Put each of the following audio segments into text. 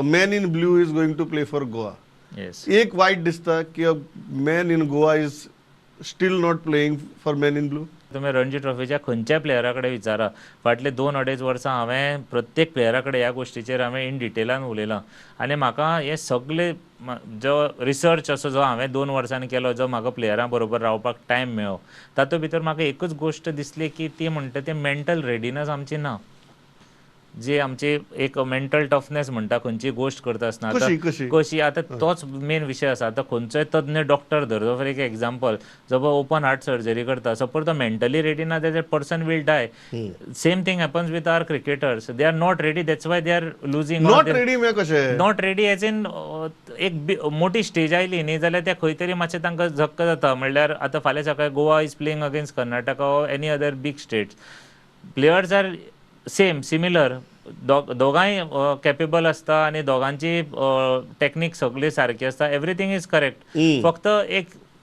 Man in blue is going to play for Goa. Yes. एक वाईट दिसता की man in Goa is still not playing for man in blue. तुम्ही रणजी ट्रॉफीच्या खंयच्याय प्लेयरा कडेन विचारा, फाटले 2-2.5 वर्सां हांवें प्रत्येक प्लेयरा कडेन ह्या गोश्टीचेर हांवें इन डिटेलान उलयलां. आनी म्हाका हे सगळे जो रिसर्च असो जो हांवें 2 वर्सांनी केलो, जो म्हाका प्लेयरां बरोबर रावपाक टायम मेळ्ळो, तातूंत भितर म्हाका एकूच गोश्ट दिसली की ती म्हणटा ती मेंटल रेडीनेस आमची ना. जी आमची एक मेंटल टफनेस म्हणटा खंयची गोश्ट करता आसतना. कशी आतां तोच मेन विशय आसा. आतां खंयचोय तज्ञ डॉक्टर धर, फॉर एक एक्झाम्पल, जो ओपन हार्ट सर्जरी करता, सपोज तो मेंटली रेडी ना, that person will die. Same thing happens with our cricketers. They are not ready, that's why they are losing. Not ready म्हणजे कशें? नॉट रेडी एज इन एक मोठी stage oily न्ही जाल्यार त्या खंय तरी मातशें तांकां झक्क जाता. म्हणल्यार आतां फाल्यां सकाळीं Goa is playing against Karnataka or any other big states. Players are similar. दोगांय कॅपेबल आसता आनी दोगांची टॅक्नीक सगळी सारकी आसता. Everything is correct. फक्त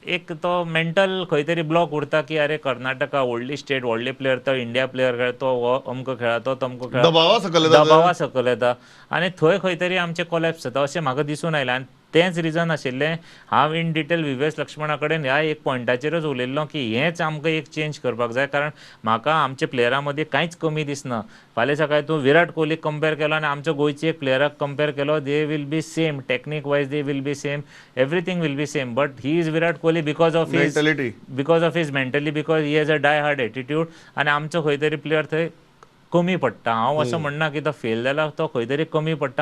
एक तो मेंटल खंय तरी ब्लॉक उरता की अरे कर्नाटका व्हडली स्टेट, व्हडले प्लेयर, तो इंडिया प्लेयर खेळ, तो हो अमको खेळा, तो तमको खेळा, दबावा सकयल येता आनी थंय खंय तरी आमचें कोलॅप्स जाता अशें म्हाका दिसून आयलां. आनी तेंच रिजन आशिल्लें हांव इन डिटेल विवेस लक्ष्मणा कडेन ह्या एक पॉयंटाचेरच उलयल्लो की हेंच आमकां एक चेंज करपाक जाय. कारण म्हाका आमच्या प्लेयरां मदीं कांयच कमी दिसना. फाल्यां सकाळीं तूं विराट कोहलीक कंपेर केलो आनी आमच्या गोंयच्या एक प्लेयराक कंपेर केलो, they will be same. Technique wise they will be same, everything will be same. But he is Virat Kohli because of his mentally, because he has a die hard attitude. आनी आमचो खंय तरी प्लेयर थंय कमी पडटा. हांव असं म्हणना की तो फेल जाला, तो खंय तरी कमी पडटा.